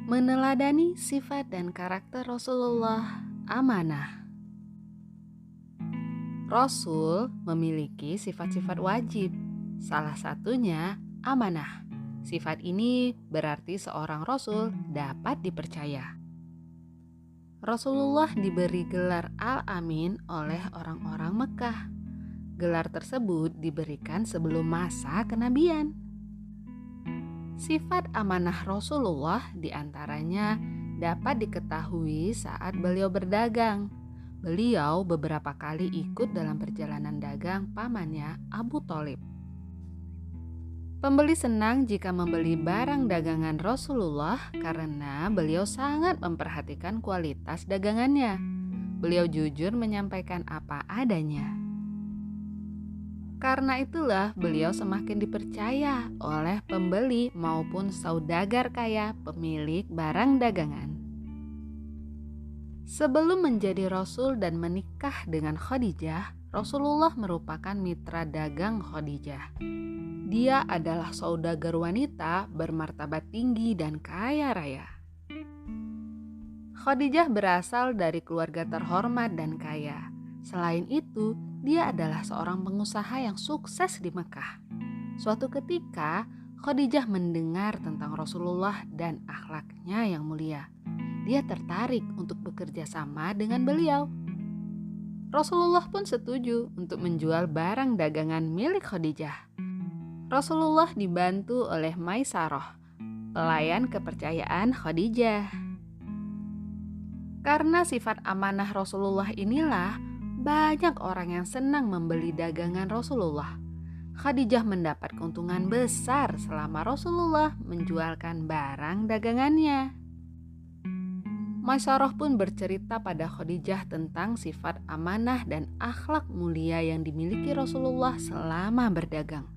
Meneladani sifat dan karakter Rasulullah amanah. Rasul memiliki sifat-sifat wajib. Salah satunya amanah. Sifat ini berarti seorang rasul dapat dipercaya. Rasulullah diberi gelar Al-Amin oleh orang-orang Mekah. Gelar tersebut diberikan sebelum masa kenabian. Sifat amanah Rasulullah diantaranya dapat diketahui saat beliau berdagang. Beliau beberapa kali ikut dalam perjalanan dagang pamannya Abu Thalib. Pembeli senang jika membeli barang dagangan Rasulullah karena beliau sangat memperhatikan kualitas dagangannya. Beliau jujur menyampaikan apa adanya. Karena itulah beliau semakin dipercaya oleh pembeli maupun saudagar kaya pemilik barang dagangan. Sebelum menjadi rasul dan menikah dengan Khadijah, Rasulullah merupakan mitra dagang Khadijah. Dia adalah saudagar wanita bermartabat tinggi dan kaya raya. Khadijah berasal dari keluarga terhormat dan kaya. Selain itu, dia adalah seorang pengusaha yang sukses di Mekah. Suatu ketika, Khadijah mendengar tentang Rasulullah dan akhlaknya yang mulia. Dia tertarik untuk bekerja sama dengan beliau. Rasulullah pun setuju untuk menjual barang dagangan milik Khadijah. Rasulullah dibantu oleh Maisarah, pelayan kepercayaan Khadijah. Karena sifat amanah Rasulullah inilah, banyak orang yang senang membeli dagangan Rasulullah. Khadijah mendapat keuntungan besar selama Rasulullah menjualkan barang dagangannya. Maisarah pun bercerita pada Khadijah tentang sifat amanah dan akhlak mulia yang dimiliki Rasulullah selama berdagang.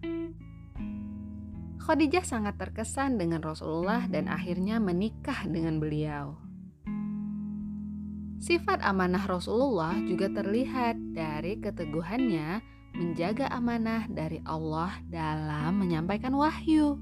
Khadijah sangat terkesan dengan Rasulullah dan akhirnya menikah dengan beliau. Sifat amanah Rasulullah juga terlihat dari keteguhannya menjaga amanah dari Allah dalam menyampaikan wahyu.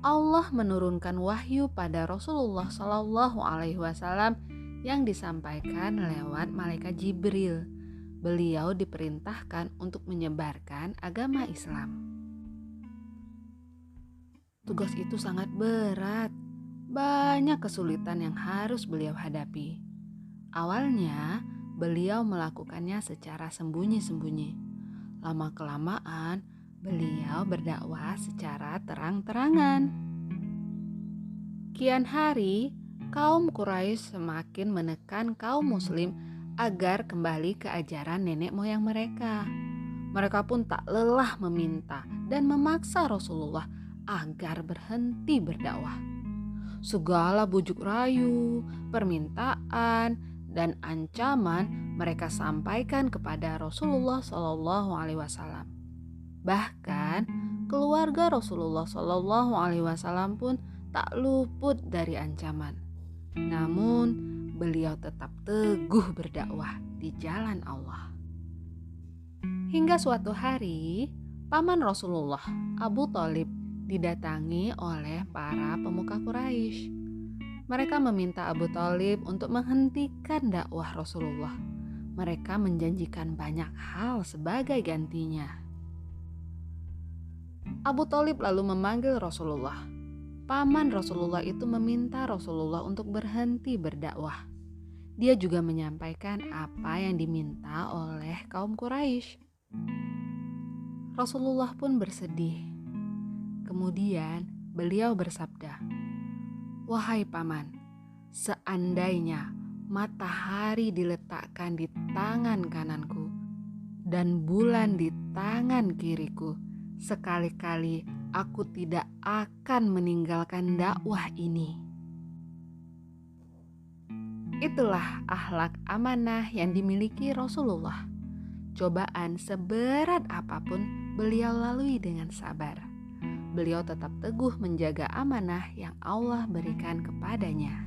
Allah menurunkan wahyu pada Rasulullah Shallallahu Alaihi Wasallam yang disampaikan lewat malaikat Jibril. Beliau diperintahkan untuk menyebarkan agama Islam. Tugas itu sangat berat. Banyak kesulitan yang harus beliau hadapi. Awalnya, beliau melakukannya secara sembunyi-sembunyi. Lama-kelamaan, beliau berdakwah secara terang-terangan. Kian hari, kaum Quraisy semakin menekan kaum Muslim agar kembali ke ajaran nenek moyang mereka. Mereka pun tak lelah meminta dan memaksa Rasulullah agar berhenti berdakwah. Segala bujuk rayu, permintaan, dan ancaman mereka sampaikan kepada Rasulullah Shallallahu Alaihi Wasallam. Bahkan keluarga Rasulullah Shallallahu Alaihi Wasallam pun tak luput dari ancaman. Namun beliau tetap teguh berdakwah di jalan Allah. Hingga suatu hari, paman Rasulullah, Abu Thalib, didatangi oleh para pemuka Quraisy. Mereka meminta Abu Thalib untuk menghentikan dakwah Rasulullah. Mereka menjanjikan banyak hal sebagai gantinya. Abu Thalib lalu memanggil Rasulullah. Paman Rasulullah itu meminta Rasulullah untuk berhenti berdakwah. Dia juga menyampaikan apa yang diminta oleh kaum Quraisy. Rasulullah pun bersedih. Kemudian beliau bersabda, "Wahai paman, seandainya matahari diletakkan di tangan kananku dan bulan di tangan kiriku, sekali-kali aku tidak akan meninggalkan dakwah ini." Itulah akhlak amanah yang dimiliki Rasulullah. Cobaan seberat apapun beliau lalui dengan sabar. Beliau tetap teguh menjaga amanah yang Allah berikan kepadanya.